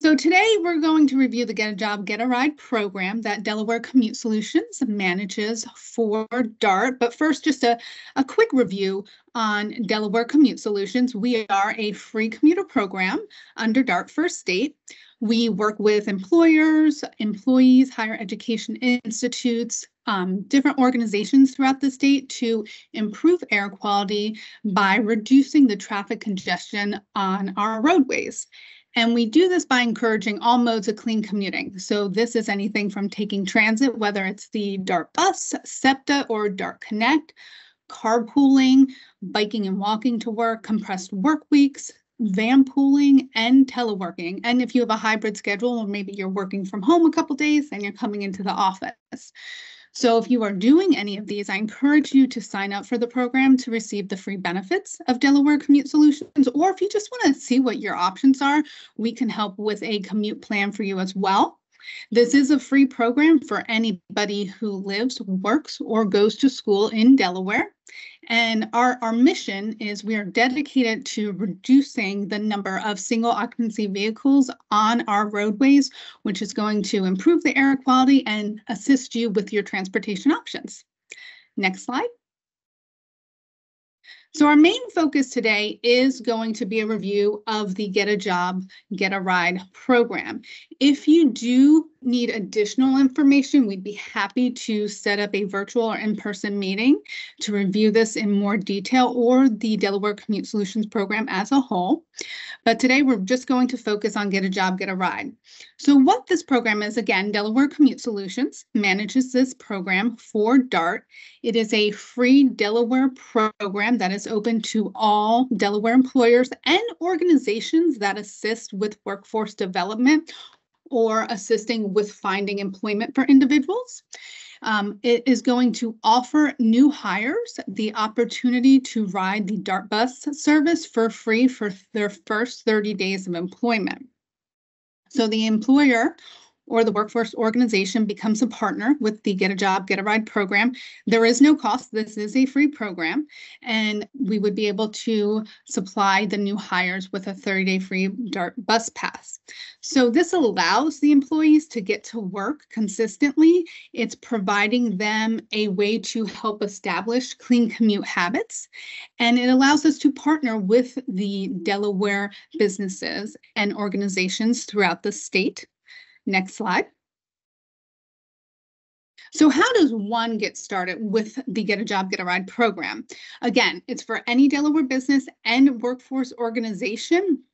So today we're going to review the Get a Job, Get a Ride program that Delaware Commute Solutions manages for DART. But first, just a quick review on Delaware Commute Solutions. We are a free commuter program under DART for state. We work with employers, employees, higher education institutes, different organizations throughout the state to improve air quality by reducing the traffic congestion on our roadways. And we do this by encouraging all modes of clean commuting. So this is anything from taking transit, whether it's the DART bus, SEPTA, or DART Connect, carpooling, biking and walking to work, compressed work weeks, van pooling, and teleworking. And if you have a hybrid schedule, or maybe you're working from home a couple days and you're coming into the office. So if you are doing any of these, I encourage you to sign up for the program to receive the free benefits of Delaware Commute Solutions. Or if you just want to see what your options are, we can help with a commute plan for you as well. This is a free program for anybody who lives, works, or goes to school in Delaware. And our mission is we are dedicated to reducing the number of single occupancy vehicles on our roadways, which is going to improve the air quality and assist you with your transportation options. Next slide. So our main focus today is going to be a review of the Get a Job, Get a Ride program. If you do need additional information, we'd be happy to set up a virtual or in-person meeting to review this in more detail, or the Delaware Commute Solutions program as a whole. But today we're just going to focus on Get a Job, Get a Ride. So what this program is, again, Delaware Commute Solutions manages this program for DART. It is a free Delaware program that is open to all Delaware employers and organizations that assist with workforce development or assisting with finding employment for individuals. It is going to offer new hires the opportunity to ride the DART bus service for free for their first 30 days of employment. So the employer or the workforce organization becomes a partner with the Get a Job, Get a Ride program. There is no cost. This is a free program, and we would be able to supply the new hires with a 30-day free DART bus pass. So this allows the employees to get to work consistently. It's providing them a way to help establish clean commute habits, and it allows us to partner with the Delaware businesses and organizations throughout the state. Next slide. So how does one get started with the Get a Job, Get a Ride program? Again, it's for any Delaware business and workforce organization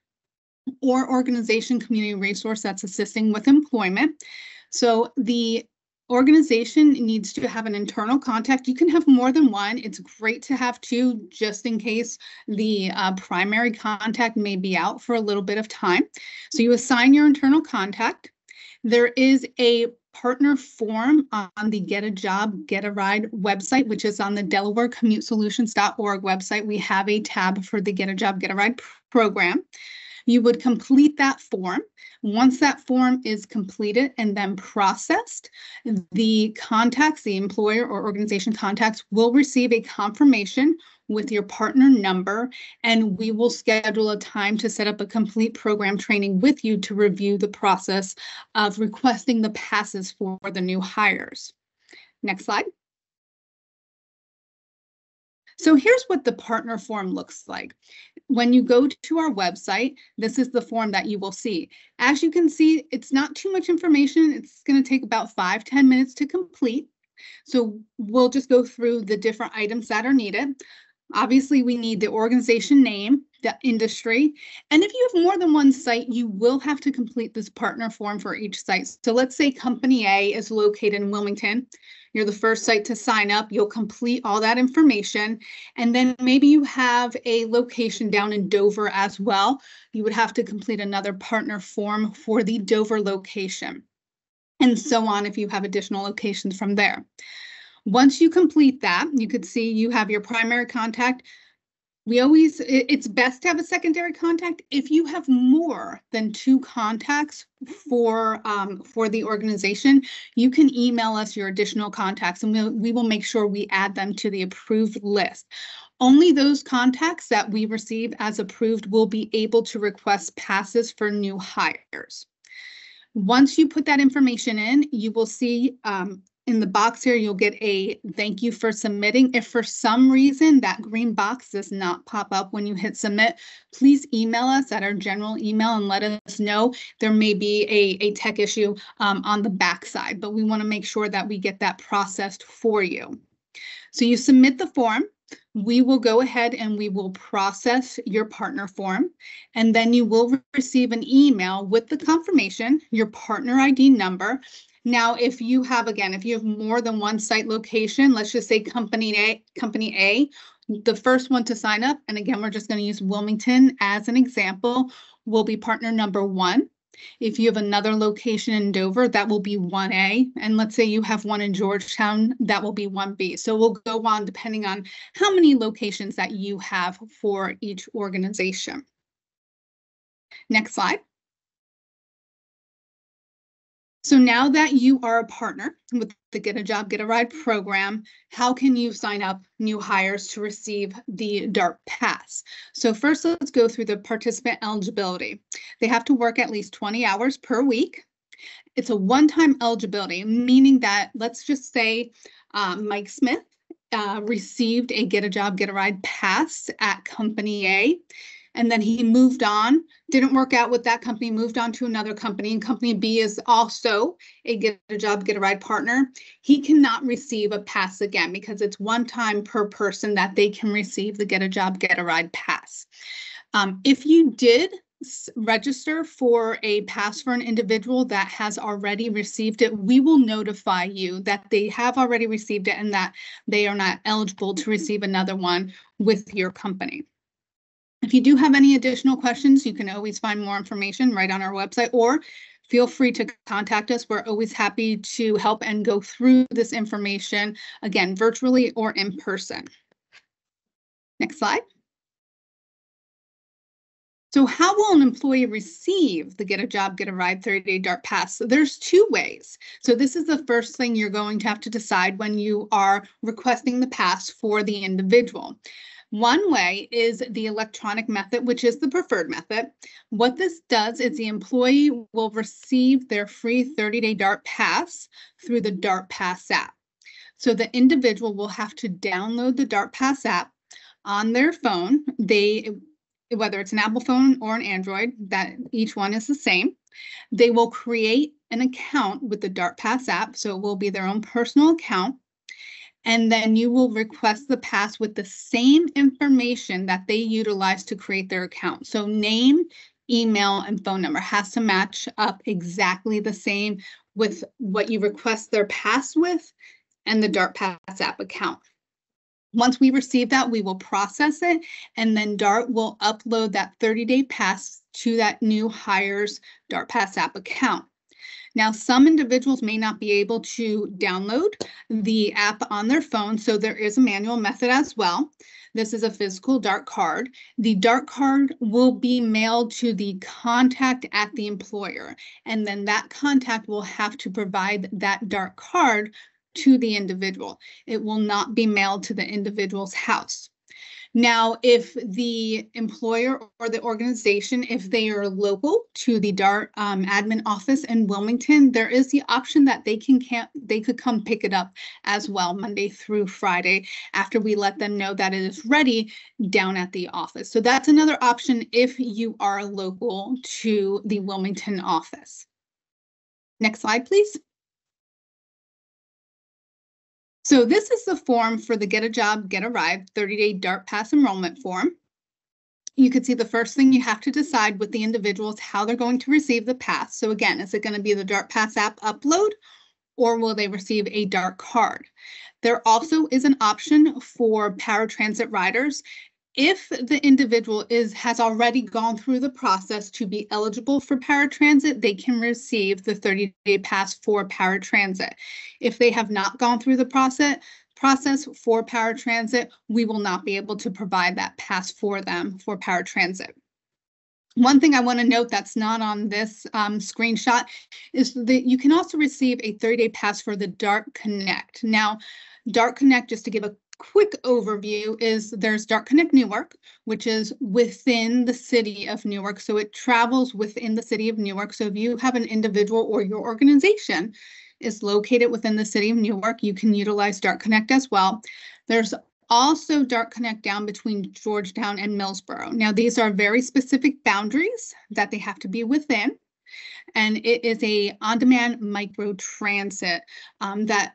or organization community resource that's assisting with employment. So the organization needs to have an internal contact. You can have more than one. It's great to have two, just in case the primary contact may be out for a little bit of time. So you assign your internal contact. There is a partner form on the Get a Job, Get a Ride website, which is on the DelawareCommuteSolutions.org website. We have a tab for the Get a Job, Get a Ride program. You would complete that form. Once that form is completed and then processed, the contacts, the employer or organization contacts, will receive a confirmation with your partner number, and we will schedule a time to set up a complete program training with you to review the process of requesting the passes for the new hires. Next slide. So here's what the partner form looks like. When you go to our website, this is the form that you will see. As you can see, it's not too much information. It's going to take about 5-10 minutes to complete. So we'll just go through the different items that are needed. Obviously, we need the organization name, the industry, and if you have more than one site, you will have to complete this partner form for each site. So let's say Company A is located in Wilmington. You're the first site to sign up. You'll complete all that information, and then maybe you have a location down in Dover as well. You would have to complete another partner form for the Dover location, and so on if you have additional locations from there. Once you complete that, you could see you have your primary contact. It's best to have a secondary contact. If you have more than 2 contacts for the organization, you can email us your additional contacts, and we will make sure we add them to the approved list. Only those contacts that we receive as approved will be able to request passes for new hires. Once you put that information in, you will see in the box here, you'll get a thank you for submitting. If for some reason that green box does not pop up when you hit submit, please email us at our general email and let us know. There may be a tech issue on the back side, but we want to make sure that we get that processed for you. So you submit the form. We will go ahead and we will process your partner form, and then you will receive an email with the confirmation, your partner ID number. Now, if you have more than one site location, let's just say company A, the first one to sign up, and again, we're just going to use Wilmington as an example, will be partner number 1. If you have another location in Dover, that will be 1A. And let's say you have one in Georgetown, that will be 1B. So we'll go on depending on how many locations that you have for each organization. Next slide. So now that you are a partner with the Get a Job, Get a Ride program, how can you sign up new hires to receive the DART pass? So first, let's go through the participant eligibility. They have to work at least 20 hours per week. It's a one-time eligibility, meaning that let's just say Mike Smith received a Get a Job, Get a Ride pass at company A. And then he moved on, didn't work out with that company, moved on to another company, and company B is also a Get a Job, Get a Ride partner. He cannot receive a pass again because it's one time per person that they can receive the Get a Job, Get a Ride pass. If you did register for a pass for an individual that has already received it, we will notify you that they have already received it and that they are not eligible to receive another one with your company. If you do have any additional questions, you can always find more information right on our website, or feel free to contact us. We're always happy to help and go through this information, again, virtually or in person. Next slide. So how will an employee receive the Get a Job, Get a Ride 30-day DART pass? So there's 2 ways. So this is the first thing you're going to have to decide when you are requesting the pass for the individual. One way is the electronic method, which is the preferred method. What this does is the employee will receive their free 30-day DART pass through the DART Pass app. So the individual will have to download the DART Pass app on their phone. Whether it's an Apple phone or an Android, that each one is the same. They will create an account with the DART Pass app, so it will be their own personal account. And then you will request the pass with the same information that they utilize to create their account. So name, email, and phone number has to match up exactly the same with what you request their pass with and the DART Pass app account. Once we receive that, we will process it, and then DART will upload that 30-day pass to that new hire's DART Pass app account. Now, some individuals may not be able to download the app on their phone, so there is a manual method as well. This is a physical DART card. The DART card will be mailed to the contact at the employer, and then that contact will have to provide that DART card to the individual. It will not be mailed to the individual's house. Now, if the employer or the organization, if they are local to the DART admin office in Wilmington, there is the option that they could come pick it up as well Monday through Friday after we let them know that it is ready down at the office. So that's another option if you are local to the Wilmington office. Next slide, please. So this is the form for the Get a Job, Get a Ride 30-day DART Pass enrollment form. You can see the first thing you have to decide with the individuals how they're going to receive the pass. So again, is it going to be the DART Pass app upload, or will they receive a DART card? There also is an option for paratransit riders. If the individual has already gone through the process to be eligible for paratransit, they can receive the 30-day pass for paratransit. If they have not gone through the process for paratransit, we will not be able to provide that pass for them for paratransit. One thing I want to note that's not on this screenshot is that you can also receive a 30-day pass for the DART Connect. Now, DART Connect, just to give a quick overview is there's DART Connect Newark, which is within the city of Newark. So it travels within the city of Newark. So if you have an individual or your organization is located within the city of Newark, you can utilize DART Connect as well. There's also DART Connect down between Georgetown and Millsboro. Now, these are very specific boundaries that they have to be within. And it is a on-demand micro transit that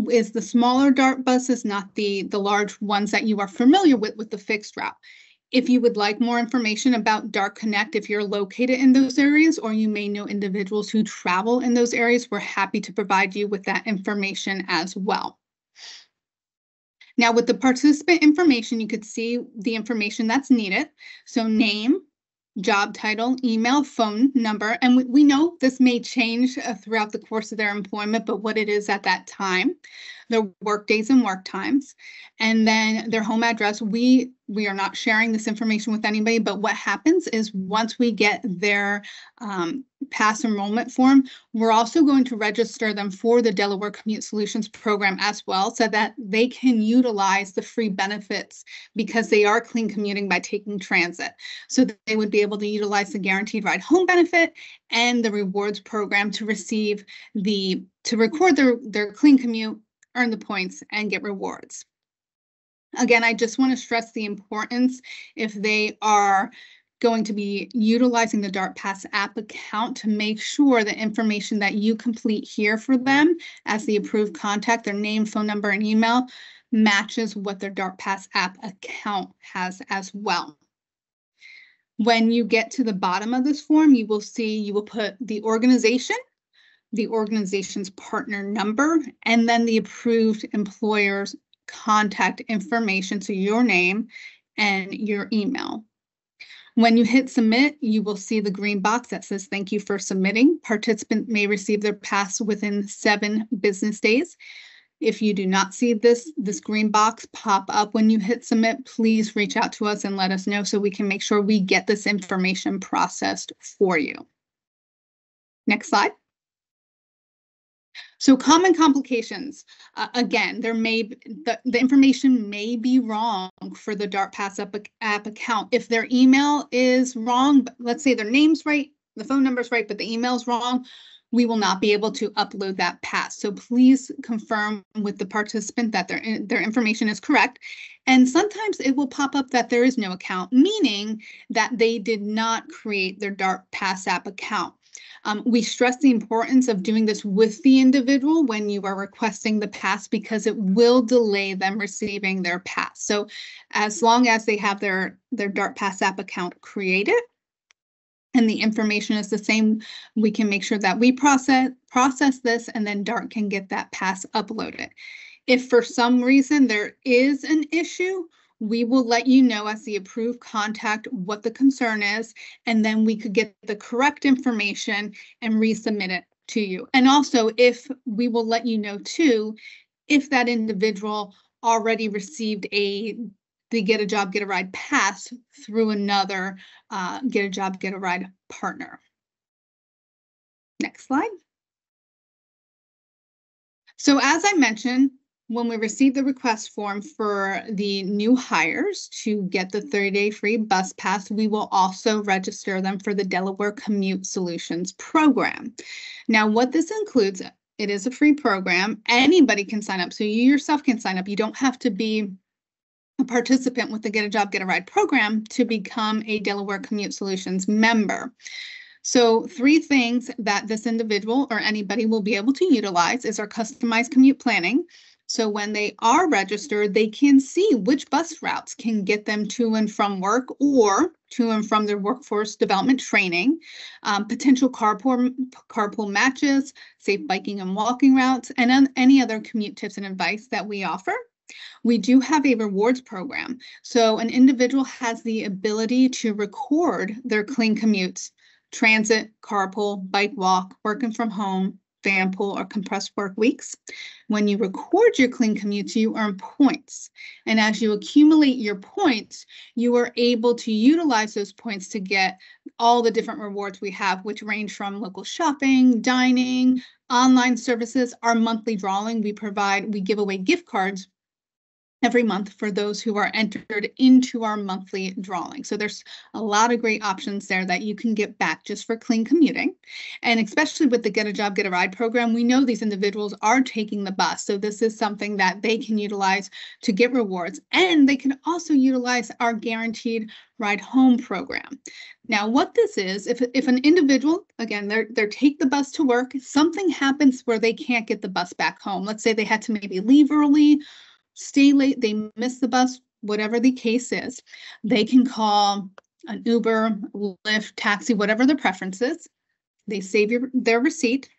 is the smaller DART buses, not the large ones that you are familiar with the fixed route. If you would like more information about DART Connect, if you're located in those areas, or you may know individuals who travel in those areas, we're happy to provide you with that information as well. Now, with the participant information, you could see the information that's needed. So name, job title, email, phone number, and we know this may change throughout the course of their employment, but what it is at that time, their work days and work times, and then their home address. We are not sharing this information with anybody, but what happens is once we get their pass enrollment form, we're also going to register them for the Delaware Commute Solutions program as well, so that they can utilize the free benefits because they are clean commuting by taking transit. So that they would be able to utilize the guaranteed ride home benefit and the rewards program to receive to record their clean commute, earn the points, and get rewards. Again, I just want to stress the importance if they are going to be utilizing the DART Pass app account to make sure the information that you complete here for them as the approved contact, their name, phone number, and email, matches what their DART Pass app account has as well. When you get to the bottom of this form, you will put the organization's partner number, and then the approved employer's contact information, so your name and your email. When you hit submit, you will see the green box that says thank you for submitting. Participant may receive their pass within 7 business days. If you do not see this green box pop up when you hit submit, please reach out to us and let us know so we can make sure we get this information processed for you. Next slide. So common complications, again, the information may be wrong for the DART Pass app account. If their email is wrong, but let's say their name's right, the phone number's right, but the email's wrong, we will not be able to upload that pass. So please confirm with the participant that their information is correct. And sometimes it will pop up that there is no account, meaning that they did not create their DART Pass app account. We stress the importance of doing this with the individual when you are requesting the pass, because it will delay them receiving their pass. So as long as they have their DART Pass app account created and the information is the same, we can make sure that we process this, and then DART can get that pass uploaded. If for some reason there is an issue, we will let you know as the approved contact what the concern is, and then we could get the correct information and resubmit it to you. And also, we will let you know too, if that individual already received the Get a Job, Get a Ride pass through another Get a Job, Get a Ride partner. Next slide. So as I mentioned, when we receive the request form for the new hires to get the 30-day free bus pass, we will also register them for the Delaware Commute Solutions program. Now, what this includes, it is a free program. Anybody can sign up. So you yourself can sign up. You don't have to be a participant with the Get a Job, Get a Ride program to become a Delaware Commute Solutions member. So 3 things that this individual or anybody will be able to utilize is our customized commute planning. So when they are registered, they can see which bus routes can get them to and from work or to and from their workforce development training, potential carpool matches, safe biking and walking routes, and any other commute tips and advice that we offer. We do have a rewards program. So an individual has the ability to record their clean commutes, transit, carpool, bike walk, working from home, van pool, or compressed work weeks. When you record your clean commutes, you earn points. And as you accumulate your points, you are able to utilize those points to get all the different rewards we have, which range from local shopping, dining, online services, our monthly drawing. We give away gift cards. every month for those who are entered into our monthly drawing. So there's a lot of great options there that you can get back just for clean commuting. And especially with the Get a Job, Get a Ride program, we know these individuals are taking the bus. So this is something that they can utilize to get rewards. And they can also utilize our guaranteed ride home program. Now, what this is, if an individual, again, they're take the bus to work, something happens where they can't get the bus back home. Let's say they had to maybe leave early, stay late, they miss the bus, whatever the case is, they can call an Uber, Lyft, taxi, whatever their preference is. They save their receipt,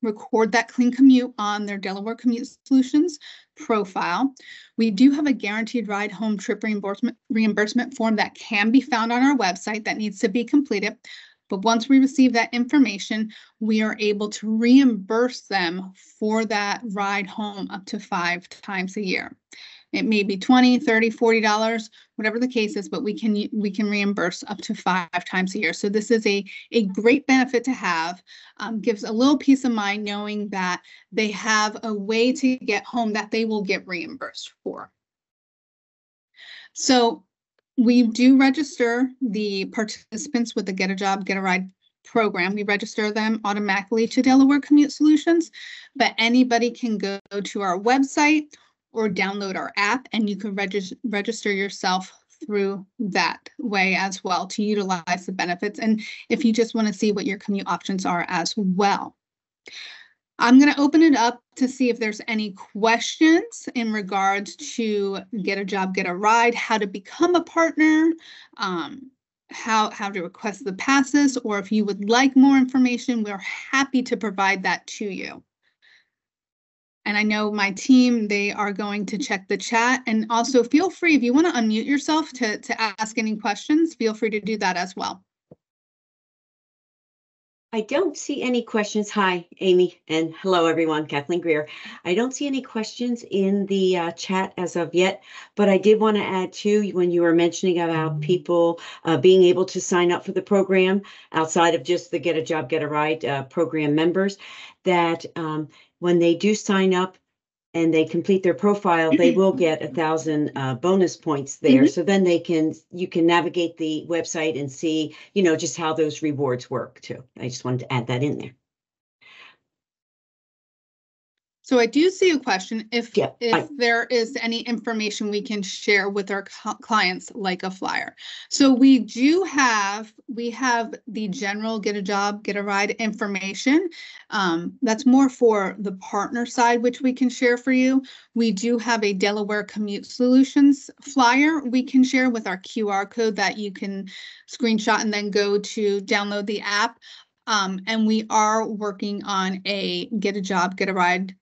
record that clean commute on their Delaware Commute Solutions profile. We do have a guaranteed ride home trip reimbursement form that can be found on our website that needs to be completed. But once we receive that information, we are able to reimburse them for that ride home up to 5 times a year. It may be $20, $30, $40, whatever the case is, but we can reimburse up to 5 times a year. So this is a great benefit to have. Gives a little peace of mind knowing that they have a way to get home that they will get reimbursed for. So we do register the participants with the Get a Job, Get a Ride program. We register them automatically to Delaware Commute Solutions, but anybody can go to our website or download our app, and you can register yourself through that way as well to utilize the benefits. And if you just want to see what your commute options are as well. I'm going to open it up to see if there's any questions in regards to Get a Job, Get a Ride, how to become a partner, how to request the passes, or if you would like more information, we're happy to provide that to you. And I know my team, they are going to check the chat. And also feel free, if you want to unmute yourself to ask any questions, feel free to do that as well. I don't see any questions. Hi, Amy, and hello, everyone. Kathleen Greer. I don't see any questions in the chat as of yet, but I did want to add too, when you were mentioning about people being able to sign up for the program outside of just the Get a Job, Get a Ride program members, that when they do sign up and they complete their profile, they will get 1,000 bonus points there. So then you can navigate the website and see, just how those rewards work too. I just wanted to add that in there. So I do see a question if there is any information we can share with our clients, like a flyer. So we have the general Get a Job, Get a Ride information. That's more for the partner side, which we can share for you. We do have a Delaware Commute Solutions flyer we can share with our QR code that you can screenshot and then go to download the app. And we are working on a Get a Job, Get a Ride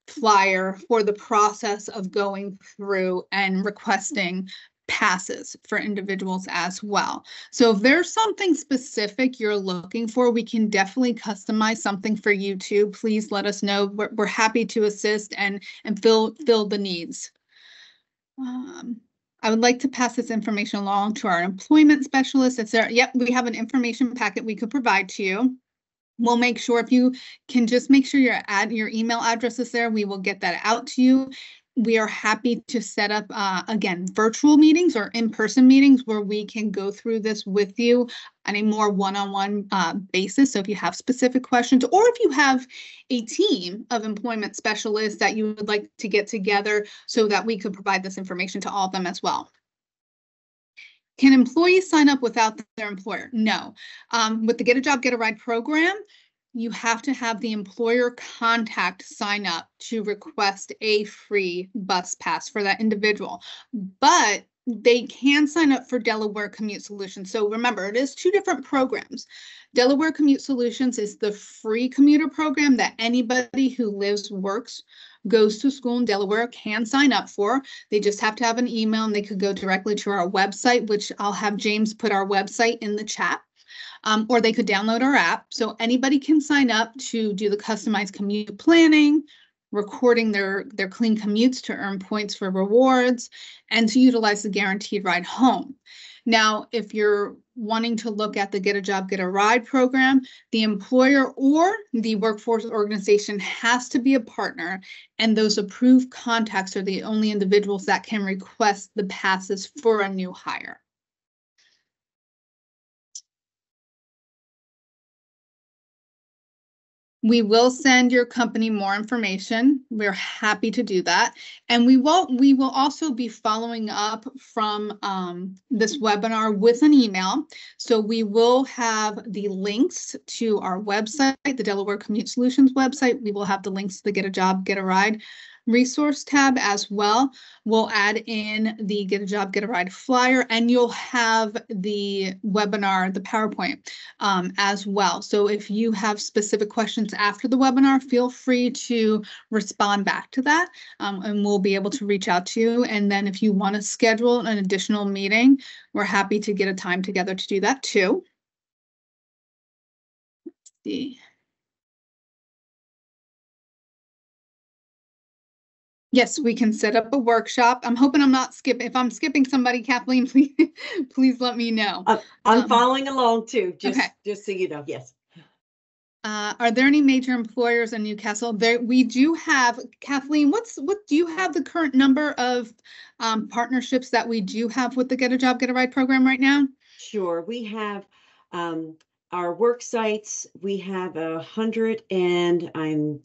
flyer for the process of going through and requesting passes for individuals as well. So if there's something specific you're looking for, we can definitely customize something for you too. Please let us know. We're happy to assist and fill the needs. I would like to pass this information along to our employment specialist. It's there. Yep, we have an information packet we could provide to you. We'll make sure, if you can just make sure your email address is there, we will get that out to you. We are happy to set up, again, virtual meetings or in-person meetings where we can go through this with you on a more one-on-one basis. So if you have specific questions, or if you have a team of employment specialists that you would like to get together so that we could provide this information to all of them as well. Can employees sign up without their employer? No. With the Get a Job, Get a Ride program, you have to have the employer contact sign up to request a free bus pass for that individual. But they can sign up for Delaware Commute Solutions. So remember, it is 2 different programs. Delaware Commute Solutions is the free commuter program that anybody who lives, works, goes to school in Delaware can sign up for. They just have to have an email, and they could go directly to our website, which I'll have James put our website in the chat, or they could download our app. So anybody can sign up to do the customized commute planning, recording their clean commutes to earn points for rewards, and to utilize the guaranteed ride home. Now, if you're wanting to look at the Get a Job, Get a Ride program, the employer or the workforce organization has to be a partner, and those approved contacts are the only individuals that can request the passes for a new hire. We will send your company more information. We're happy to do that. And we will also be following up from this webinar with an email. So we will have the links to our website, the Delaware Commute Solutions website. We will have the links to the Get a Job, Get a Ride resource tab as well. We'll add in the Get a Job, Get a Ride flyer, and you'll have the webinar, the PowerPoint as well. So if you have specific questions after the webinar, feel free to respond back to that, and we'll be able to reach out to you. And then if you want to schedule an additional meeting, we're happy to get a time together to do that too. Let's see. Yes, we can set up a workshop. I'm hoping I'm not skipping. If I'm skipping somebody, Kathleen, please let me know. I'm following along too, okay. Just so you know, yes. Are there any major employers in Newcastle? There, we do have, Kathleen, what do you have the current number of partnerships that we do have with the Get a Job, Get a Ride program right now? Sure, we have our work sites, we have 100, and I'm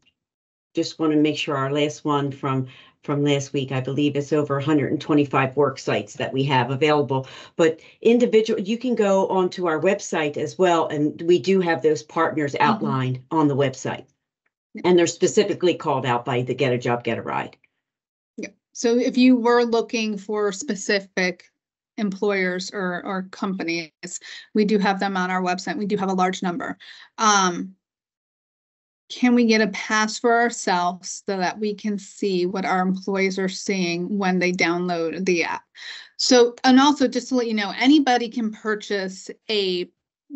just want to make sure our last one from last week, I believe it's over 125 work sites that we have available. But individual, you can go onto our website as well, and we do have those partners outlined on the website. And they're specifically called out by the Get a Job, Get a Ride. Yeah. So if you were looking for specific employers or companies, we do have them on our website. We do have a large number. Can we get a pass for ourselves so that we can see what our employees are seeing when they download the app? So, and also just to let you know, anybody can purchase a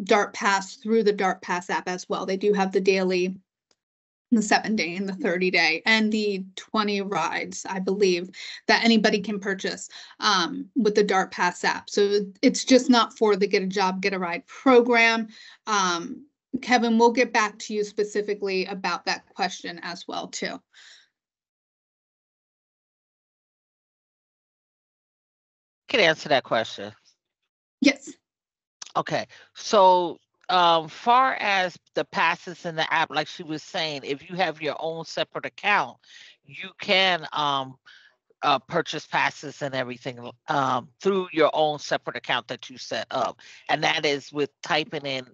DART pass through the DART pass app as well. They do have the daily, the 7-day and the 30-day and the 20 rides, I believe, that anybody can purchase with the DART pass app. So it's just not for the Get a Job, Get a Ride program. Kevin, we'll get back to you specifically about that question as well, too. Can answer that question. Yes. Okay. So far as the passes in the app, like she was saying, if you have your own separate account, you can purchase passes and everything through your own separate account that you set up. And that is with typing in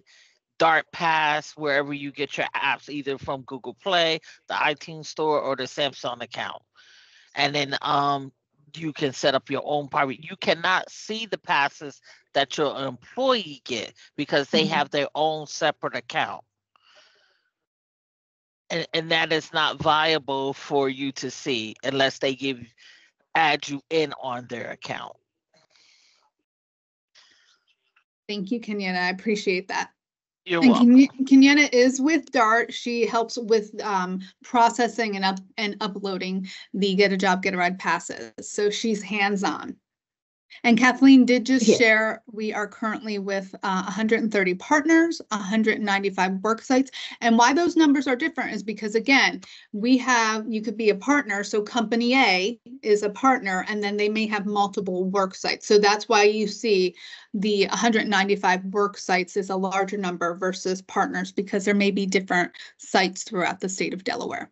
DART Pass wherever you get your apps, either from Google Play, the iTunes Store, or the Samsung account. And then you can set up your own private. You cannot see the passes that your employee get because they have their own separate account. And that is not viable for you to see unless they add you in on their account. Thank you, Kenyetta. I appreciate that. You're welcome. Kenyetta is with DART. She helps with processing and uploading the Get a Job, Get a Ride passes. So she's hands-on. And Kathleen did just share, we are currently with 130 partners, 195 work sites. And why those numbers are different is because, again, you could be a partner. So company A is a partner, and then they may have multiple work sites. So that's why you see the 195 work sites is a larger number versus partners, because there may be different sites throughout the state of Delaware.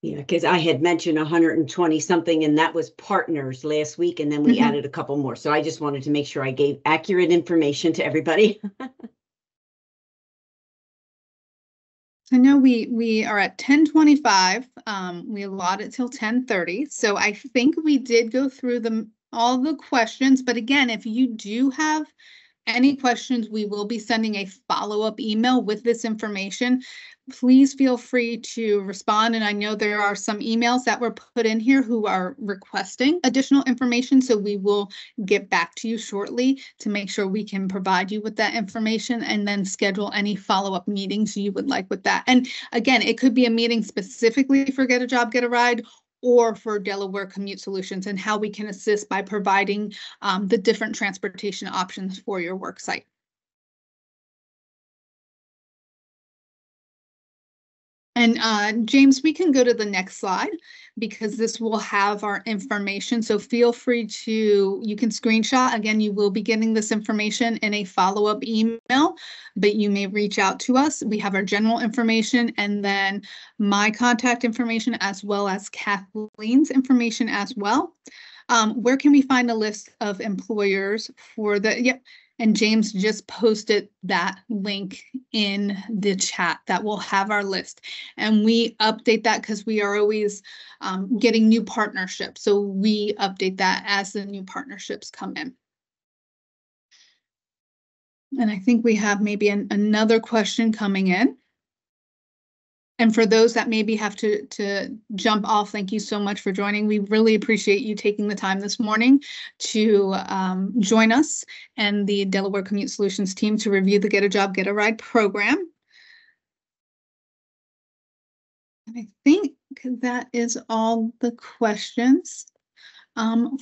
Yeah, because I had mentioned 120 something, and that was partners last week, and then we added a couple more. So I just wanted to make sure I gave accurate information to everybody. I know we are at 10:25. We allotted till 10:30. So I think we did go through all the questions. But again, if you do have any questions, we will be sending a follow-up email with this information. Please feel free to respond. And I know there are some emails that were put in here who are requesting additional information. So we will get back to you shortly to make sure we can provide you with that information and then schedule any follow-up meetings you would like with that. And again, it could be a meeting specifically for Get a Job, Get a Ride, or for Delaware Commute Solutions, and how we can assist by providing the different transportation options for your work site. And James, we can go to the next slide because this will have our information. So feel free to, you can screenshot. Again, you will be getting this information in a follow-up email, but you may reach out to us. We have our general information and then my contact information as well as Kathleen's information as well. Where can we find a list of employers for the, yep. And James just posted that link in the chat that will have our list. And we update that because we are always getting new partnerships. So we update that as the new partnerships come in. And I think we have maybe another question coming in. And for those that maybe have to jump off, thank you so much for joining. We really appreciate you taking the time this morning to join us and the Delaware Commute Solutions team to review the Get a Job, Get a Ride program. And I think that is all the questions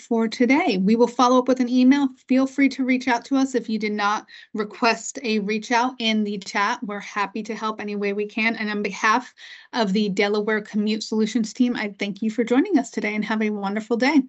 for today. We will follow up with an email. Feel free to reach out to us if you did not request a reach out in the chat. We're happy to help any way we can. And on behalf of the Delaware Commute Solutions team, I thank you for joining us today and have a wonderful day.